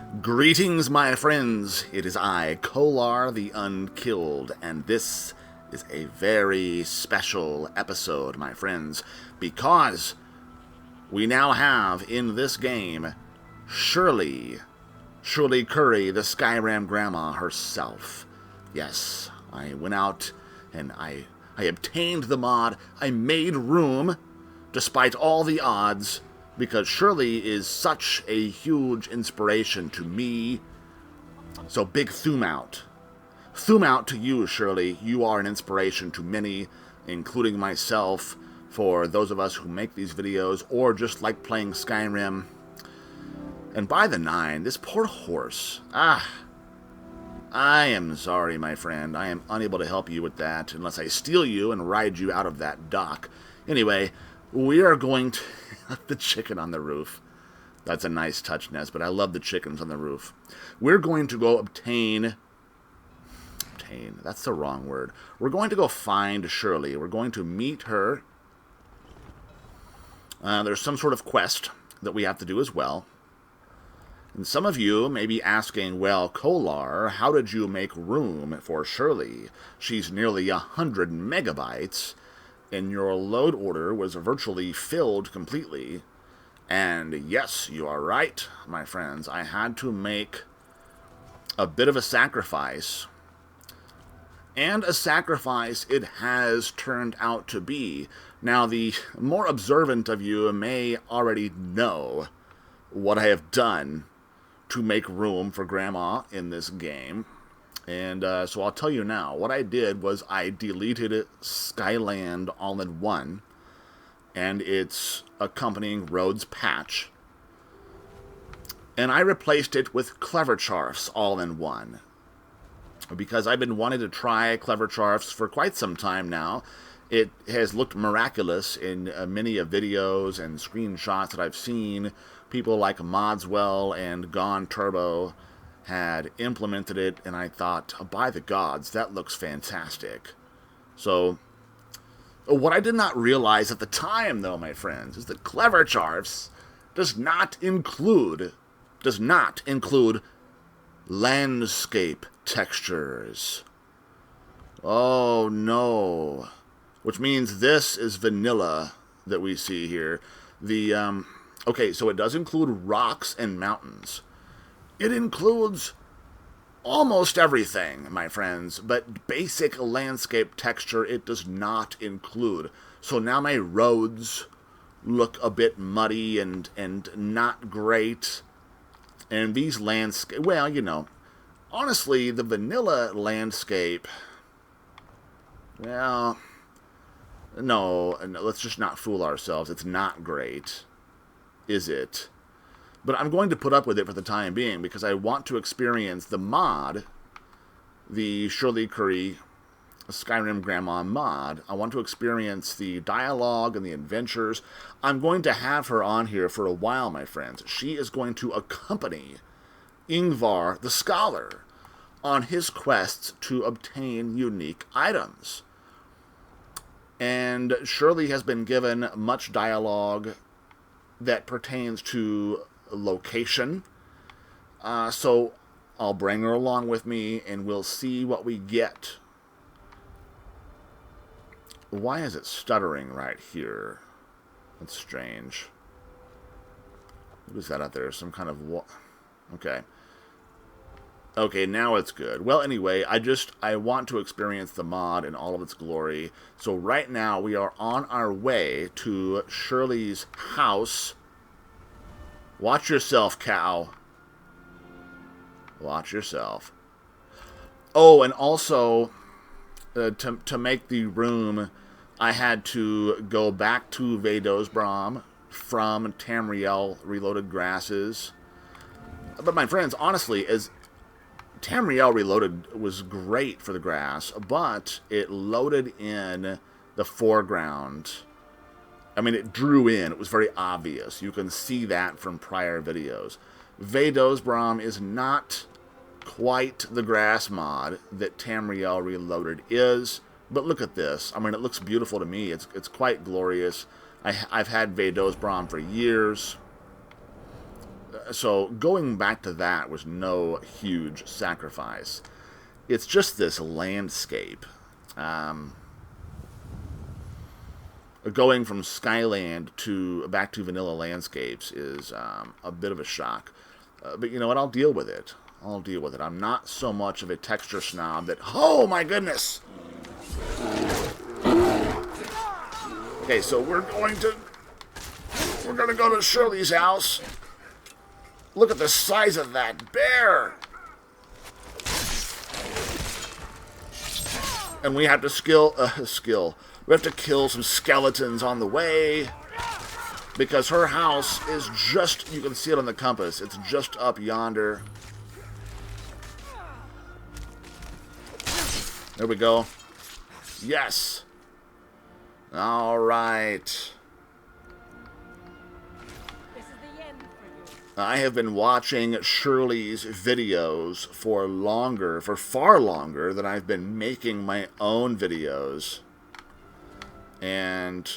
Greetings, my friends. It is I, Cellar the Unkilled, and this is a very special episode, my friends, because we now have in this game Shirley Curry, the Skyrim grandma herself. Yes, I went out and I obtained the mod. I made room, despite all the odds, because Shirley is such a huge inspiration to me. So big thumb out. Thumb out to you, Shirley. You are an inspiration to many, including myself, for those of us who make these videos or just like playing Skyrim. And by the 9, this poor horse. I am sorry, my friend. I am unable to help you with that unless I steal you and ride you out of that dock. Anyway, we are going to... the chicken on the roof. That's a nice touch, Ness, but I love the chickens on the roof. We're going to go obtain... That's the wrong word. We're going to go find Shirley. We're going to meet her. There's some sort of quest that we have to do as well. And some of you may be asking, well, Cellar, how did you make room for Shirley? She's nearly 100 megabytes, and your load order was virtually filled completely. And yes, you are right, my friends. I had to make a bit of a sacrifice. And a sacrifice it has turned out to be. Now, the more observant of you may already know what I have done to make room for Grandma in this game. And so I'll tell you now, what I did was I deleted Skyland All-in-One and its accompanying roads patch. And I replaced it with Clever Charfs All-in-One. Because I've been wanting to try Clever Charfs for quite some time now. It has looked miraculous in many videos and screenshots that I've seen. People like Modswell and Gone Turbo had implemented it, and I thought, oh, by the gods, that looks fantastic. So, what I did not realize at the time, though, my friends, is that Clever Charfs does not include landscape textures. Oh, no. Which means this is vanilla that we see here. Okay, so it does include rocks and mountains. It includes almost everything, my friends, but basic landscape texture it does not include. So now my roads look a bit muddy and not great. And these landscape, well, you know, honestly, the vanilla landscape, well, no, let's just not fool ourselves. It's not great, is it? But I'm going to put up with it for the time being because I want to experience the mod, the Shirley Curry Skyrim Grandma mod. I want to experience the dialogue and the adventures. I'm going to have her on here for a while, my friends. She is going to accompany Ingvar the Scholar on his quests to obtain unique items. And Shirley has been given much dialogue that pertains to location. So I'll bring her along with me and we'll see what we get. Why is it stuttering right here? That's strange. What is that out there? Some kind of... Okay. Okay, now it's good. Well, anyway, I want to experience the mod in all of its glory. So right now we are on our way to Shirley's house. Watch yourself, cow. Watch yourself. Oh, and also, to make the room, I had to go back to Vedosbrom from Tamriel Reloaded Grasses. But my friends, honestly, as Tamriel Reloaded was great for the grass, but it loaded in the foreground. I mean, it drew in. It was very obvious. You can see that from prior videos. Vedosbrom is not quite the grass mod that Tamriel Reloaded is, but look at this. I mean, it looks beautiful to me. It's quite glorious. I've had Vedosbrom for years. So going back to that was no huge sacrifice. It's just this landscape. Going from Skyland back to vanilla landscapes is a bit of a shock. But you know what? I'll deal with it. I'm not so much of a texture snob that... Oh, my goodness! Okay, so we're going to go to Shirley's house. Look at the size of that bear! And we have to we have to kill some skeletons on the way. Because her house is just... You can see it on the compass. It's just up yonder. There we go. Yes. All right. This is the end for you. I have been watching Shirley's videos for far longer than I've been making my own videos. And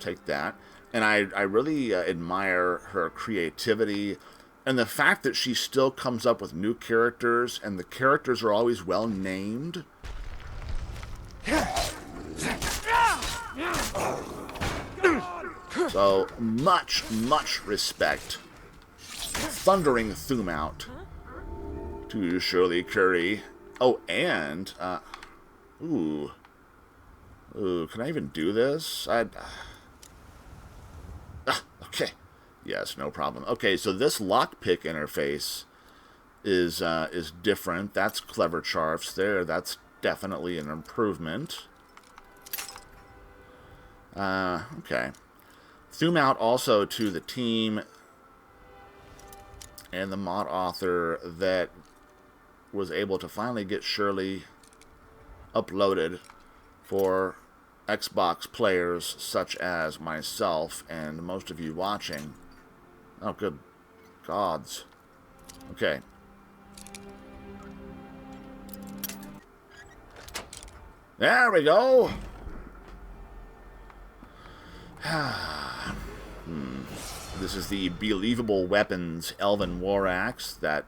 take that. And I really admire her creativity and the fact that she still comes up with new characters, and the characters are always well named. So, much respect. Thundering Thum out to Shirley Curry. Oh, and, ooh, can I even do this? Okay. Yes, no problem. Okay, so this lockpick interface is different. That's clever charfs there. That's definitely an improvement. Okay. Thum out also to the team and the mod author that was able to finally get Shirley uploaded for Xbox players such as myself and most of you watching. Oh, good gods. Okay. There we go. This is the Believable Weapons Elven War Axe. That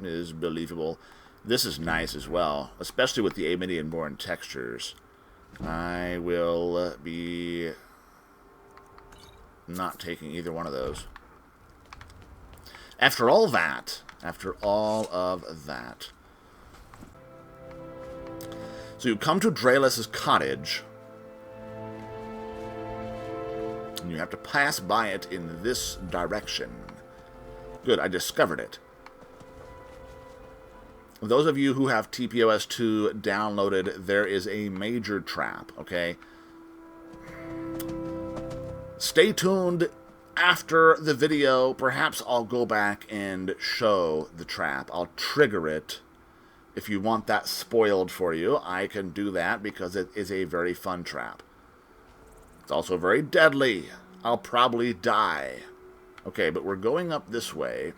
is believable. This is nice as well, especially with the Amidian-born textures. I will be not taking either one of those. After all of that. So you come to Draelis' cottage, and you have to pass by it in this direction. Good, I discovered it. Those of you who have TPOS2 downloaded, there is a major trap, okay? Stay tuned after the video. Perhaps I'll go back and show the trap. I'll trigger it. If you want that spoiled for you, I can do that because it is a very fun trap. It's also very deadly. I'll probably die. Okay, but we're going up this way.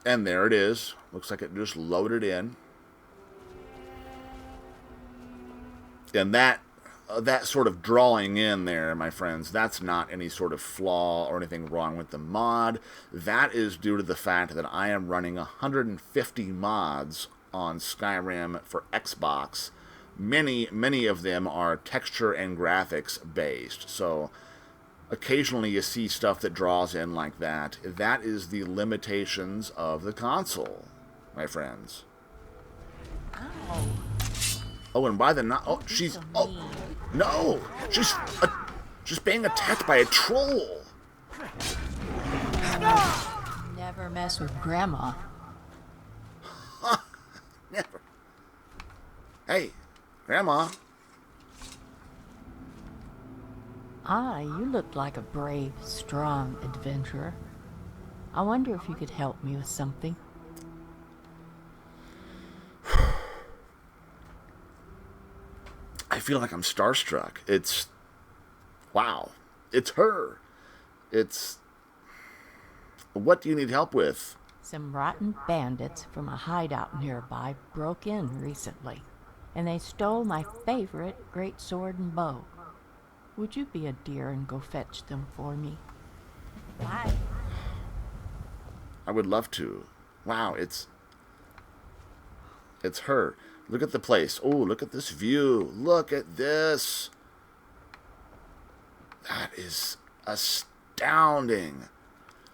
And there it is. Looks like it just loaded in. And that sort of drawing in there, my friends, that's not any sort of flaw or anything wrong with the mod. That is due to the fact that I am running 150 mods on Skyrim for Xbox. Many of them are texture and graphics based. So occasionally you see stuff that draws in like that. That is the limitations of the console, my friends. Ow. Oh, and by the... she's... Oh, no! She's being attacked by a troll! Never mess with Grandma. Never. Hey, Grandma. You look like a brave, strong adventurer. I wonder if you could help me with something. I feel like I'm starstruck. It's... Wow. It's her. It's... What do you need help with? Some rotten bandits from a hideout nearby broke in recently, and they stole my favorite great sword and bow. Would you be a dear and go fetch them for me? Bye. I would love to. Wow, it's her. Look at the place. Oh, look at this view. Look at this. That is astounding.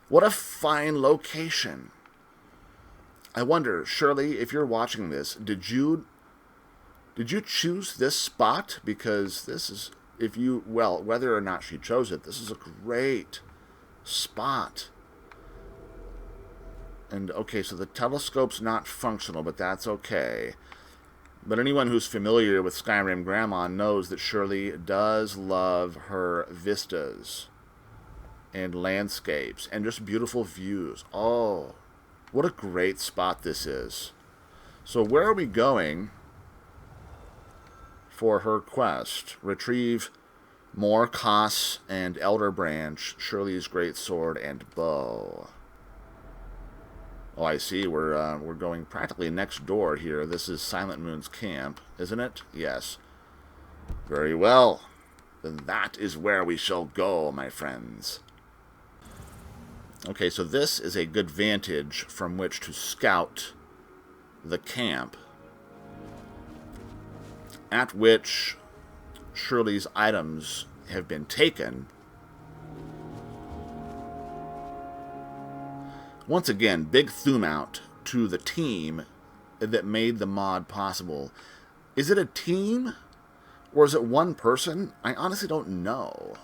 What a fine location. I wonder, Shirley, if you're watching this, did you choose this spot? Because this is, whether or not she chose it, this is a great spot. And, okay, so the telescope's not functional, but that's okay. But anyone who's familiar with Skyrim Grandma knows that Shirley does love her vistas and landscapes and just beautiful views. Oh, what a great spot this is. So where are we going for her quest? Retrieve more Koss and Elder Branch, Shirley's great sword and bow. Oh, I see. We're going practically next door here. This is Silent Moon's camp, isn't it? Yes. Very well. Then that is where we shall go, my friends. Okay, so this is a good vantage from which to scout the camp, at which Shirley's items have been taken. Once again, big thumb out to the team that made the mod possible. Is it a team? Or is it one person? I honestly don't know.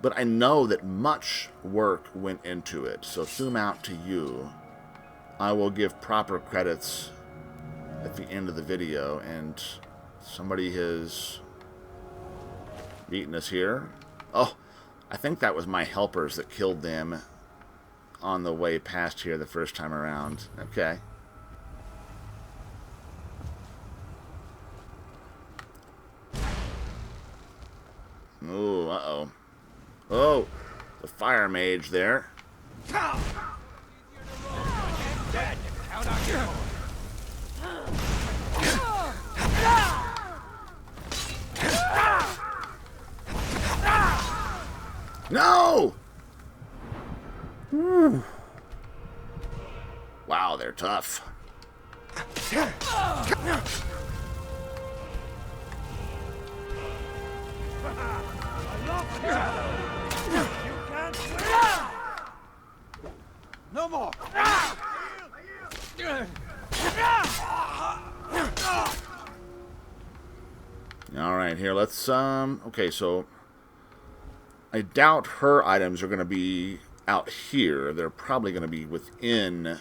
But I know that much work went into it. So thumb out to you. I will give proper credits at the end of the video. And somebody has beaten us here. Oh, I think that was my helpers that killed them on the way past here the first time around. Okay. Ooh, uh-oh. Oh, the fire mage there. No! Wow, they're tough. No more. All right, here, let's, okay, so I doubt her items are going to be out here. They're probably going to be within.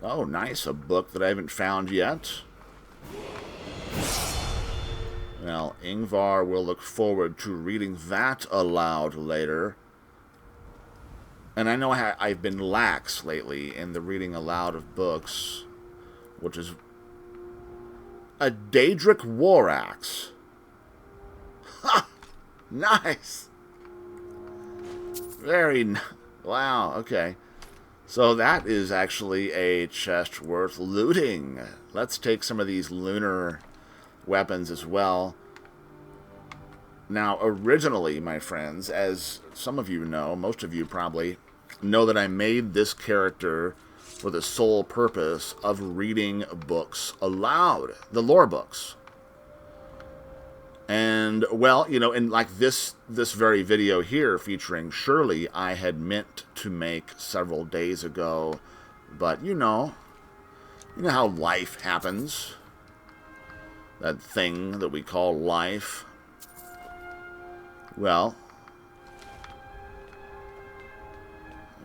Oh, nice, a book that I haven't found yet. Well, Ingvar will look forward to reading that aloud later. And I know I've been lax lately in the reading aloud of books, which is a Daedric War Axe. Ha! Nice! Very nice. Wow, okay. So that is actually a chest worth looting. Let's take some of these lunar weapons as well. Now, originally, my friends, as some of you know, most of you probably know that I made this character for the sole purpose of reading books aloud, the lore books. And, well, you know, in like this very video here featuring Shirley, I had meant to make several days ago, but you know how life happens. That thing that we call life. Well,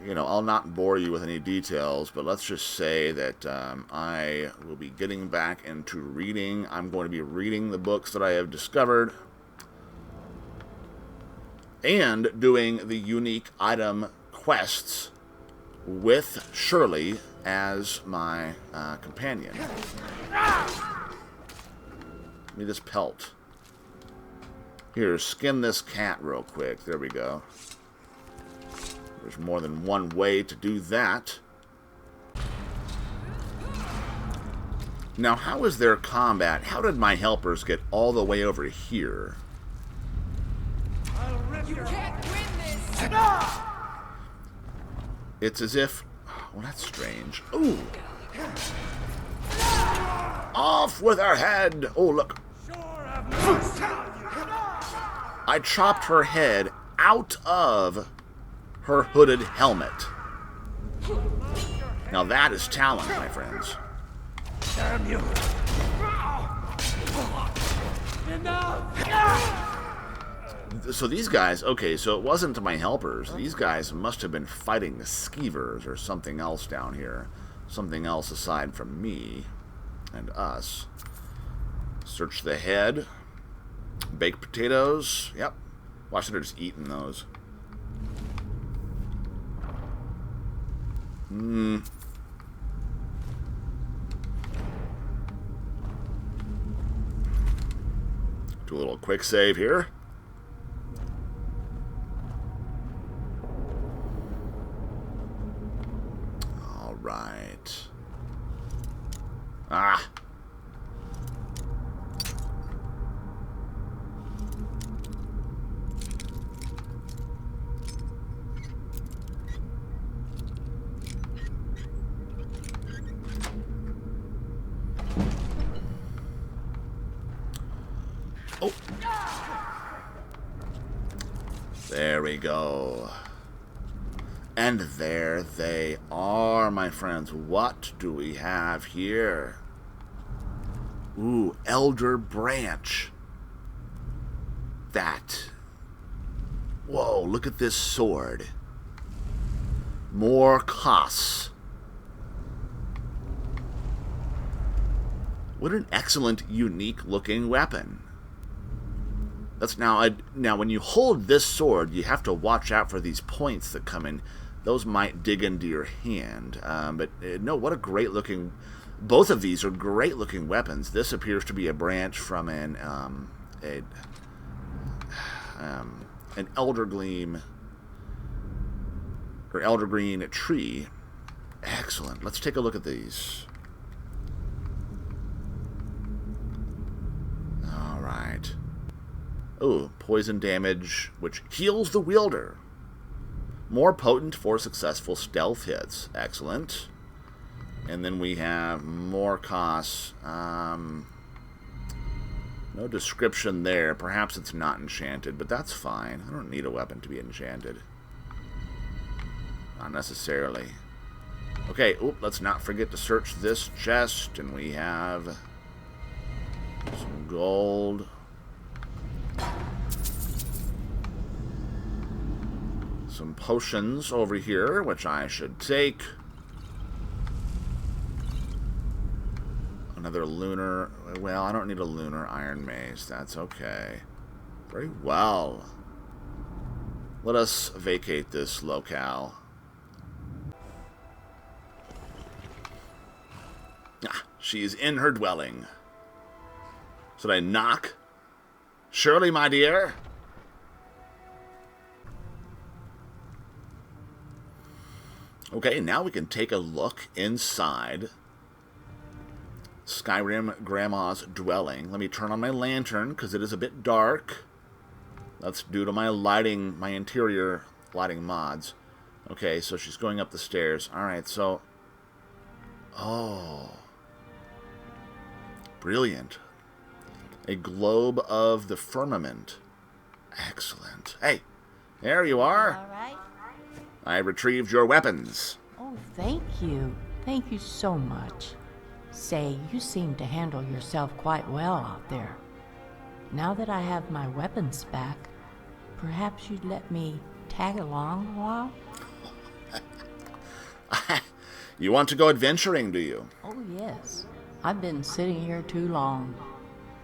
you know, I'll not bore you with any details, but let's just say that I will be getting back into reading. I'm going to be reading the books that I have discovered and doing the unique item quests with Shirley as my companion. Give me this pelt. Here, skin this cat real quick. There we go. There's more than one way to do that. Now, how is their combat? How did my helpers get all the way over here? You can't win this! It's as if... Well, that's strange. Ooh! Off with her head! Oh, look. I chopped her head out of her hooded helmet. Now that is talent, my friends. Damn you! Enough! So these guys, okay, so it wasn't my helpers. These guys must have been fighting the skeevers or something else down here. Something else aside from me and us. Search the head. Baked potatoes. Yep. Well, I should have just eaten those. Do a little quick save here. All right. Ah. Oh. There we go. And there they are, my friends. What do we have here? Ooh, Elder Branch. That. Whoa, look at this sword. More costs. What an excellent, unique-looking weapon. That's now when you hold this sword, you have to watch out for these points that come in. Those might dig into your hand. No, what a great-looking... Both of these are great-looking weapons. This appears to be a branch from an elder gleam or elder green tree. Excellent. Let's take a look at these. All right. Oh, poison damage, which heals the wielder. More potent for successful stealth hits. Excellent. And then we have more costs. No description there. Perhaps it's not enchanted, but that's fine. I don't need a weapon to be enchanted. Not necessarily. Okay, let's not forget to search this chest, and we have some gold. Some potions over here, which I should take. Another lunar... Well, I don't need a lunar iron mace. That's okay. Very well. Let us vacate this locale. Ah, she's in her dwelling. Should I knock? Shirley, my dear? Okay, now we can take a look inside Skyrim Grandma's dwelling. Let me turn on my lantern, because it is a bit dark. That's due to my lighting, my interior lighting mods. Okay, so she's going up the stairs. Alright, so... Oh. Brilliant. A globe of the firmament. Excellent. Hey, there you are. All right. I retrieved your weapons. Oh, thank you. Thank you so much. Say, you seem to handle yourself quite well out there. Now that I have my weapons back, perhaps you'd let me tag along a while? You want to go adventuring, do you? Oh, yes. I've been sitting here too long.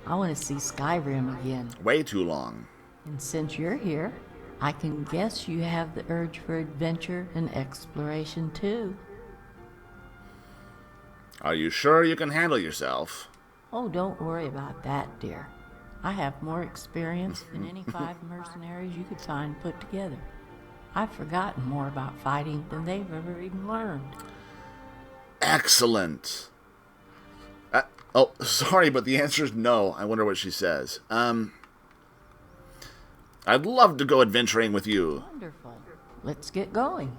I want to see Skyrim again. Way too long. And since you're here, I can guess you have the urge for adventure and exploration too. Are you sure you can handle yourself? Oh, don't worry about that, dear. I have more experience than any 5 mercenaries you could find put together. I've forgotten more about fighting than they've ever even learned. Excellent. Oh, sorry, but the answer is no. I wonder what she says. I'd love to go adventuring with you. Wonderful. Let's get going.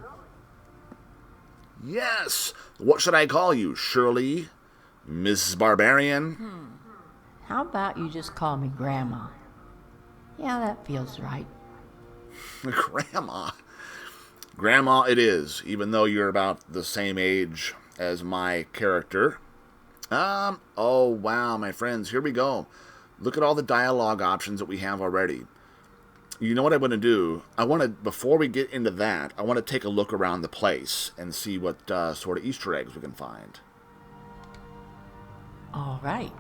Yes. What should I call you? Shirley? Mrs. Barbarian? How about you just call me Grandma? Yeah, that feels right. Grandma. Grandma it is, even though you're about the same age as my character. Oh wow, my friends, here we go. Look at all the dialogue options that we have already. You know what I want to do? Before we get into that, I want to take a look around the place and see what sort of Easter eggs we can find. All right.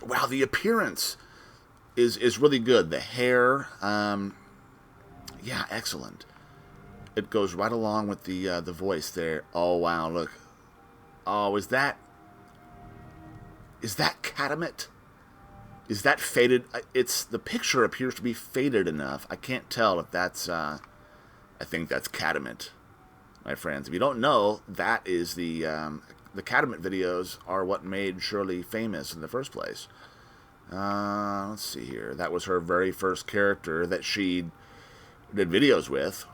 Wow, the appearance is really good. The hair, yeah, excellent. It goes right along with the voice there. Oh wow, look. Oh, is that Catamit? Is that faded? The picture appears to be faded enough. I can't tell if that's, I think that's Catamit, my friends. If you don't know, that is the Catamit videos are what made Shirley famous in the first place. Let's see here. That was her very first character that she did videos with.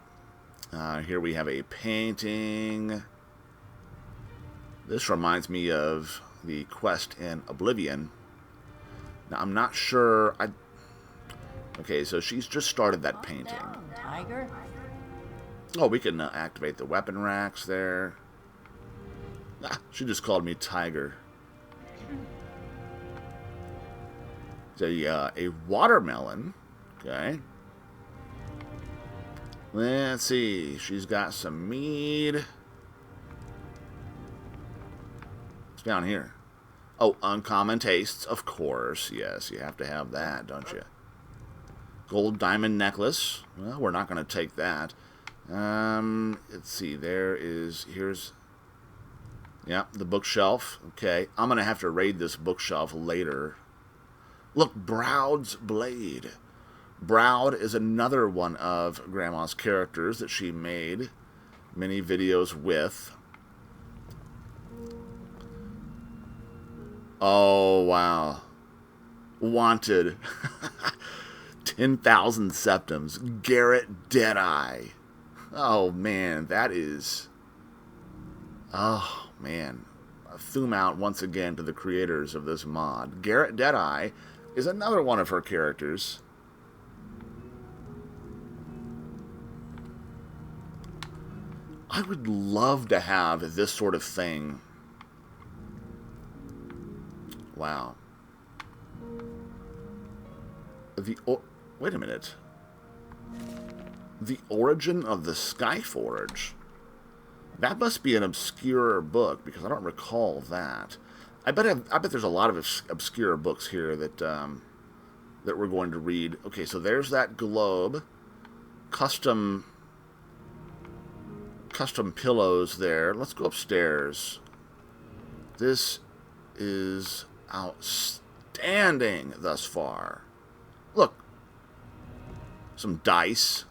Here we have a painting. This reminds me of the quest in Oblivion. Now, I'm not sure. Okay, so she's just started that painting. Down, Tiger. Oh, we can activate the weapon racks there. She just called me Tiger. It's a watermelon. Okay. Let's see. She's got some mead. It's down here. Oh, uncommon tastes, of course. Yes, you have to have that, don't you? Gold diamond necklace. Well, we're not going to take that. Let's see. Here's... Yeah, the bookshelf. Okay, I'm going to have to raid this bookshelf later. Look, Browd's Blade. Browd is another one of Grandma's characters that she made many videos with. Oh, wow. Wanted. 10,000 septums. Garrett Deadeye. Oh, man, that is... Oh, man. A thumb out once again to the creators of this mod. Garrett Deadeye is another one of her characters. I would love to have this sort of thing. Wow. Wait a minute. The Origin of the Skyforge. That must be an obscure book, because I don't recall that. I bet there's a lot of obscure books here that that we're going to read. Okay, so there's that globe. Custom pillows there. Let's go upstairs. This is outstanding thus far. Look. Some dice.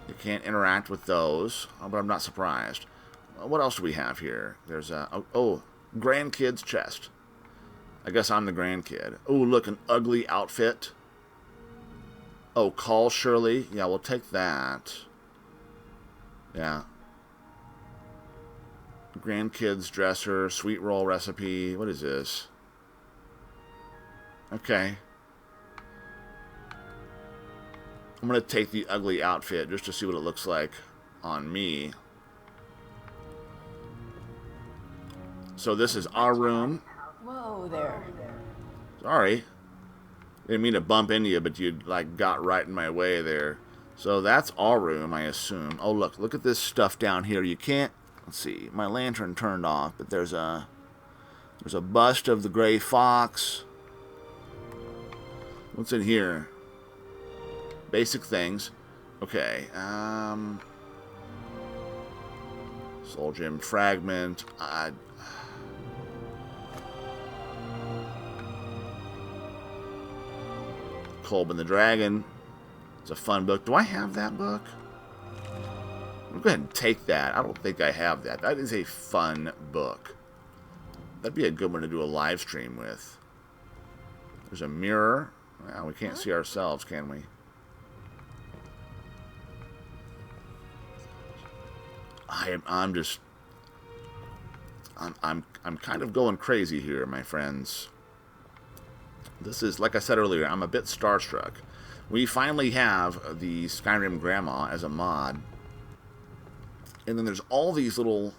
You can't interact with those, but I'm not surprised. What else do we have here? There's a... Oh, grandkid's chest. I guess I'm the grandkid. Oh, look, an ugly outfit. Oh, call Shirley. Yeah, we'll take that. Yeah. Grandkid's dresser, sweet roll recipe. What is this? Okay. I'm going to take the ugly outfit just to see what it looks like on me. So this is our room. Whoa there. Sorry. Didn't mean to bump into you, but you like got right in my way there. So that's our room, I assume. Oh, look at this stuff down here. You can't... Let's see. My lantern turned off, but there's a bust of the gray fox. What's in here? Basic things. Okay. Soul Gem fragment. Kolben the Dragon. It's a fun book. Do I have that book? I'll go ahead and take that. I don't think I have that. That is a fun book. That'd be a good one to do a live stream with. There's a mirror. Well, we can't see ourselves, can we? I'm kind of going crazy here, my friends. This is, like I said earlier, I'm a bit starstruck. We finally have the Skyrim Grandma as a mod. And then there's all these little...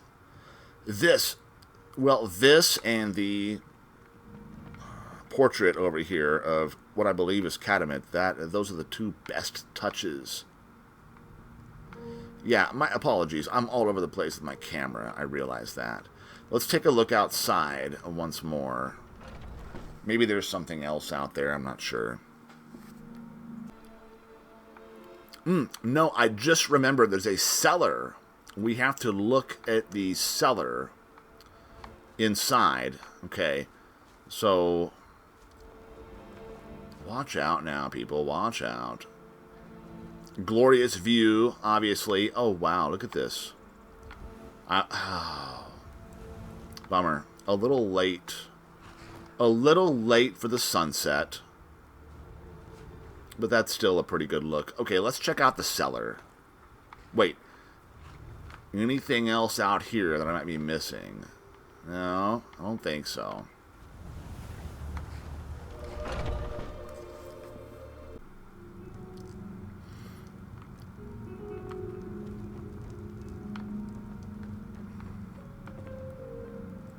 This and the portrait over here of what I believe is Katamit. Those are the two best touches. Yeah, my apologies. I'm all over the place with my camera. I realize that. Let's take a look outside once more. Maybe there's something else out there. I'm not sure. No, I just remembered there's a cellar. We have to look at the cellar inside. Okay. So, watch out now, people. Watch out. Glorious view, obviously. Oh, wow. Look at this. Bummer. A little late. A little late for the sunset. But that's still a pretty good look. Okay, let's check out the cellar. Wait. Anything else out here that I might be missing? No, I don't think so.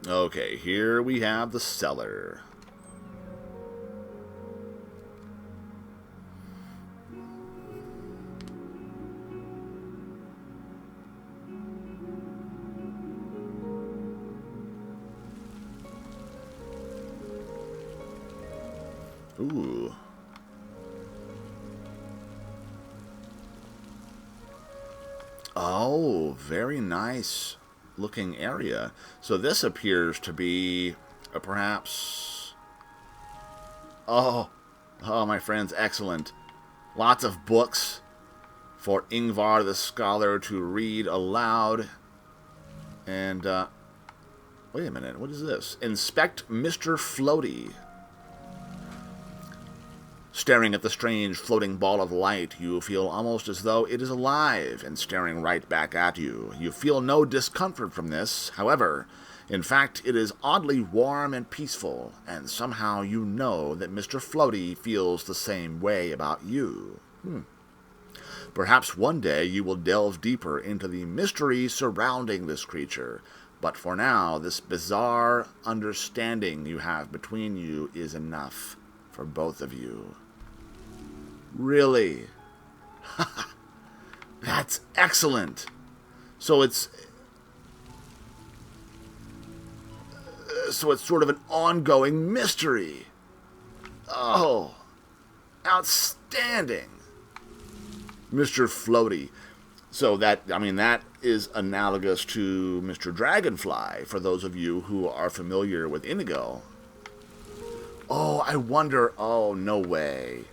Okay, here we have the cellar. Ooh. Oh, very nice looking area. So this appears to be perhaps... Oh, my friends, excellent. Lots of books for Ingvar the Scholar to read aloud. And, wait a minute, what is this? Inspect Mr. Floaty. Staring at the strange floating ball of light, you feel almost as though it is alive and staring right back at you. You feel no discomfort from this, however. In fact, it is oddly warm and peaceful, and somehow you know that Mr. Floaty feels the same way about you. Perhaps one day you will delve deeper into the mystery surrounding this creature, but for now, this bizarre understanding you have between you is enough for both of you. Really? That's excellent. So it's sort of an ongoing mystery. Oh, outstanding. Mr. Floaty. So that is analogous to Mr. Dragonfly, for those of you who are familiar with Inigo. Oh, I wonder... Oh, no way.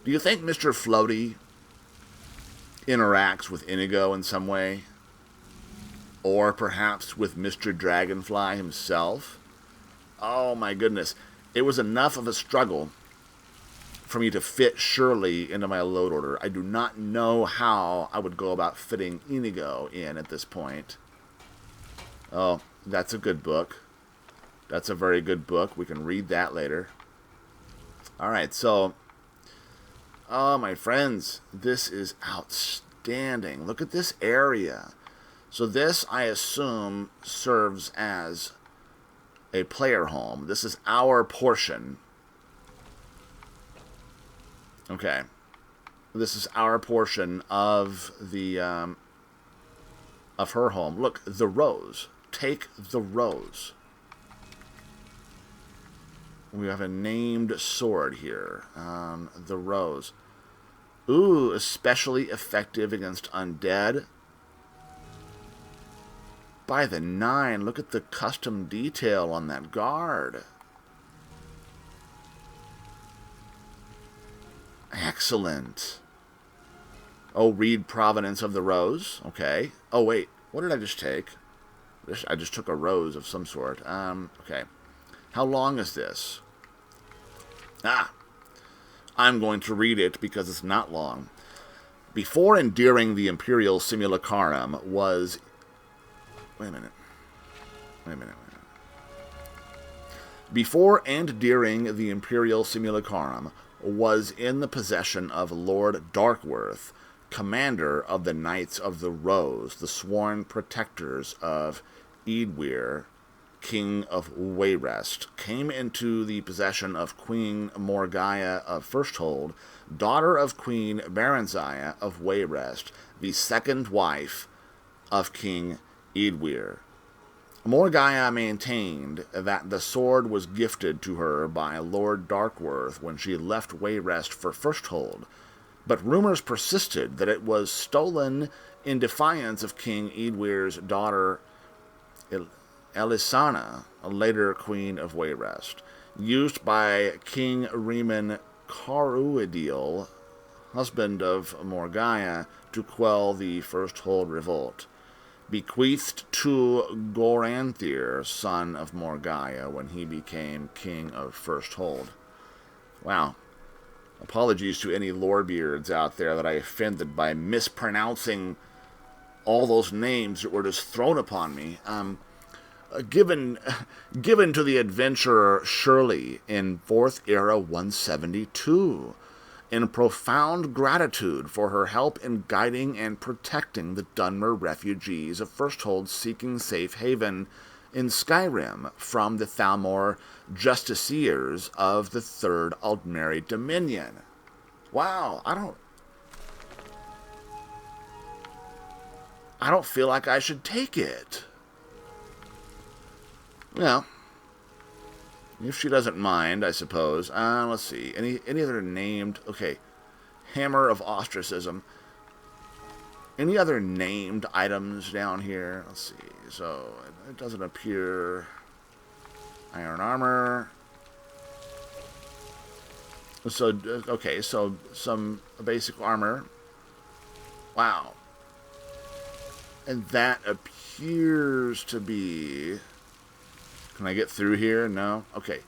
Do you think Mr. Floaty interacts with Inigo in some way? Or perhaps with Mr. Dragonfly himself? Oh, my goodness. It was enough of a struggle for me to fit Shirley into my load order. I do not know how I would go about fitting Inigo in at this point. Oh, that's a good book. That's a very good book. We can read that later. Alright, so... Oh, my friends, this is outstanding. Look at this area. So this, I assume, serves as a player home. This is our portion. Okay. This is our portion of the, of her home. Look, the rose. Take the rose. We have a named sword here. The rose. Ooh, especially effective against undead. By the 9, look at the custom detail on that guard. Excellent. Oh, read Provenance of the Rose. Okay. Oh, wait. What did I just take? I just took a rose of some sort. Okay. How long is this? I'm going to read it because it's not long. Before and during the Imperial Simulacrum was... Wait a minute. Before and during the Imperial Simulacrum was in the possession of Lord Darkworth, commander of the Knights of the Rose, the sworn protectors of Ingvar, King of Wayrest, came into the possession of Queen Morgaya of Firsthold, daughter of Queen Baranziah of Wayrest, the second wife of King Ingvar. Morgaya maintained that the sword was gifted to her by Lord Darkworth when she left Wayrest for Firsthold, but rumors persisted that it was stolen in defiance of King Ingvar's daughter Elisana, a later Queen of Wayrest, used by King Riemann Caruidil, husband of Morgaya, to quell the Firsthold revolt, bequeathed to Goranthir, son of Morgaya, when he became king of Firsthold. Wow. Apologies to any lorebeards out there that I offended by mispronouncing all those names that were just thrown upon me. Given to the adventurer Shirley in 4th Era 172, in profound gratitude for her help in guiding and protecting the Dunmer refugees of Firsthold seeking safe haven in Skyrim from the Thalmor justiciars of the Third Aldmeri Dominion. Wow, I don't feel like I should take it. Well, if she doesn't mind, I suppose. Let's see. Any other named... Okay. Hammer of Ostracism. Any other named items down here? Let's see. So, it doesn't appear... Iron armor. So, okay. So, some basic armor. Wow. And that appears to be... Can I get through here? No? Okay.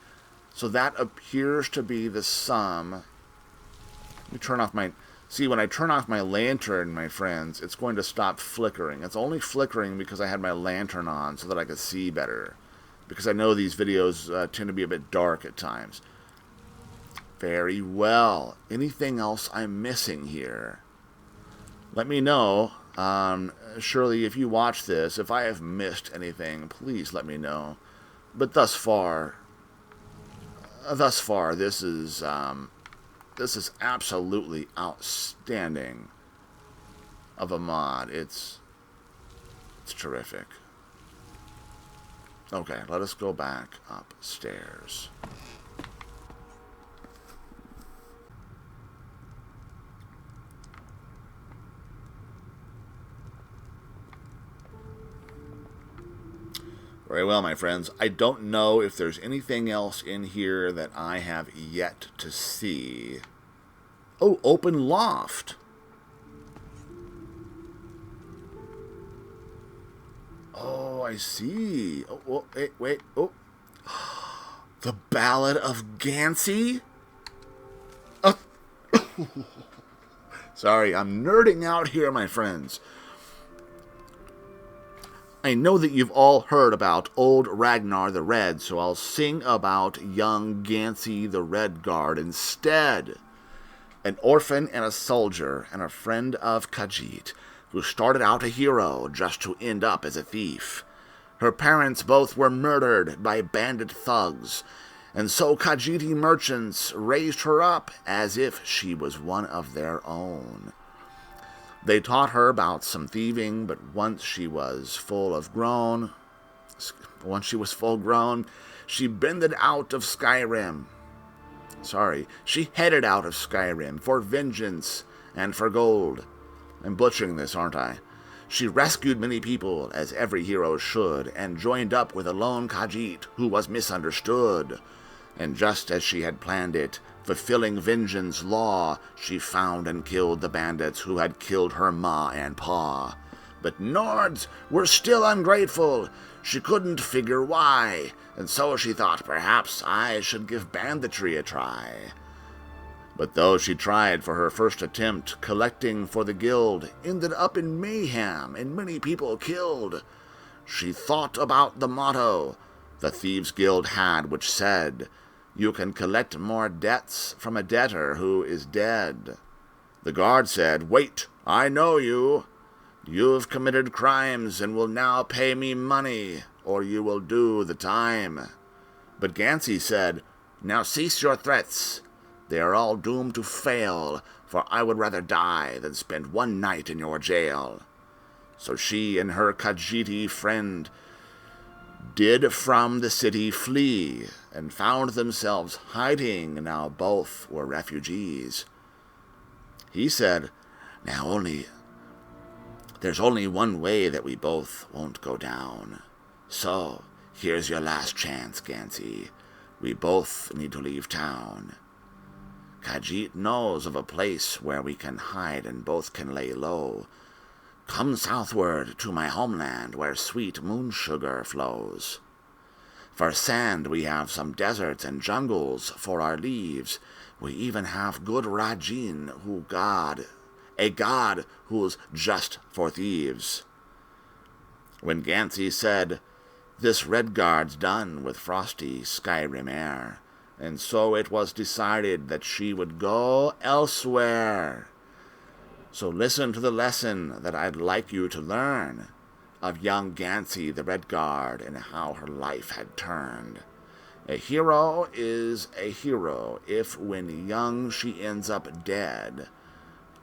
So that appears to be the sum. Let me turn off my... See, when I turn off my lantern, my friends, it's going to stop flickering. It's only flickering because I had my lantern on so that I could see better. Because I know these videos tend to be a bit dark at times. Very well. Anything else I'm missing here? Let me know. Shirley, if you watch this, if I have missed anything, please let me know. But thus far, this is absolutely outstanding of a mod. It's terrific. Okay, let us go back upstairs. Very well, my friends. I don't know if there's anything else in here that I have yet to see. Oh, open loft. Oh, I see. Oh, wait. Oh. The Ballad of Gansey? Sorry, I'm nerding out here, my friends. I know that you've all heard about old Ragnar the Red, so I'll sing about young Gansey the Redguard instead. An orphan and a soldier and a friend of Khajiit, who started out a hero just to end up as a thief. Her parents both were murdered by bandit thugs, and so Khajiiti merchants raised her up as if she was one of their own. They taught her about some thieving, but once she was full grown, she bended out of Skyrim. She headed out of Skyrim for vengeance and for gold. I'm butchering this, aren't I? She rescued many people, as every hero should, and joined up with a lone Khajiit who was misunderstood. And just as she had planned it, Fulfilling vengeance law, she found and killed the bandits who had killed her ma and pa. But Nords were still ungrateful. She couldn't figure why, and so she thought perhaps I should give banditry a try. But though she tried for her first attempt, collecting for the guild ended up in mayhem and many people killed. She thought about the motto the Thieves' Guild had, which said, "You can collect more debts from a debtor who is dead." The guard said, "Wait, I know you. You've committed crimes and will now pay me money, or you will do the time." But Gansey said, "Now cease your threats. They are all doomed to fail, for I would rather die than spend one night in your jail." So she and her Khajiit friend did from the city flee, and found themselves hiding. Now both were refugees. He said, there's only one way that we both won't go down. So, here's your last chance, Gansey. We both need to leave town. Khajiit knows of a place where we can hide and both can lay low. Come southward to my homeland where sweet moon sugar flows. For sand we have some deserts and jungles for our leaves. We even have good Rajin, a god who's just for thieves. When Gansey said, "This Redguard's done with frosty Skyrim air," and so it was decided that she would go elsewhere. So listen to the lesson that I'd like you to learn of young Gansey the Redguard and how her life had turned. A hero is a hero if when young she ends up dead,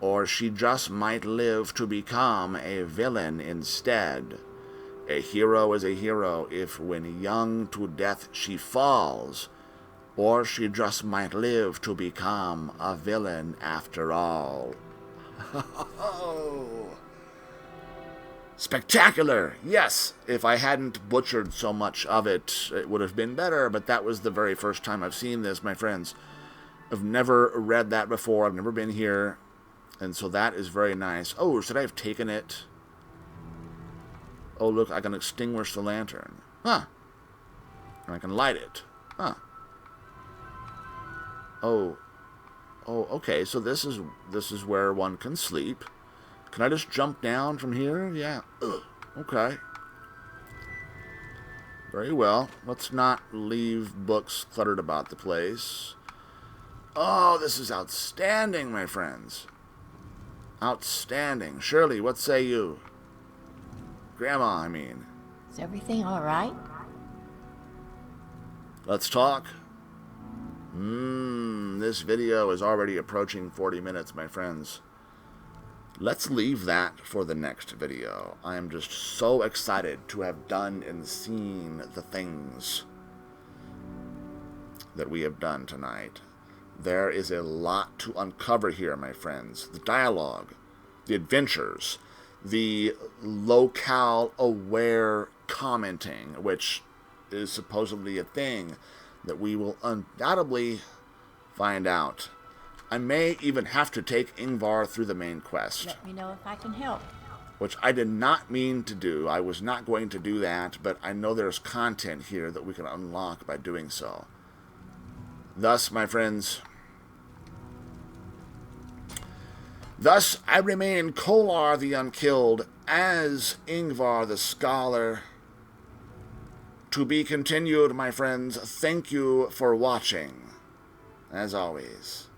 or she just might live to become a villain instead. A hero is a hero if when young to death she falls, or she just might live to become a villain after all. Spectacular! Yes, if I hadn't butchered so much of it, it would have been better, but that was the very first time I've seen this, my friends. I've never read that before, I've never been here, and so that is very nice. Oh, should I have taken it? Oh, look, I can extinguish the lantern. Huh. And I can light it. Huh. Oh, okay, so this is where one can sleep. Can I just jump down from here? Yeah. Ugh. Okay. Very well. Let's not leave books cluttered about the place. Oh, this is outstanding, my friends. Outstanding. Shirley, what say you? Grandma, I mean. Is everything all right? Let's talk. This video is already approaching 40 minutes, my friends. Let's leave that for the next video. I am just so excited to have done and seen the things that we have done tonight. There is a lot to uncover here, my friends. The dialogue, the adventures, the locale-aware commenting, which is supposedly a thing that we will undoubtedly find out. I may even have to take Ingvar through the main quest. Let me know if I can help. Which I did not mean to do. I was not going to do that, but I know there's content here that we can unlock by doing so. Thus, my friends, thus I remain Kolar the Unkilled as Ingvar the Scholar. To be continued, my friends. Thank you for watching. As always.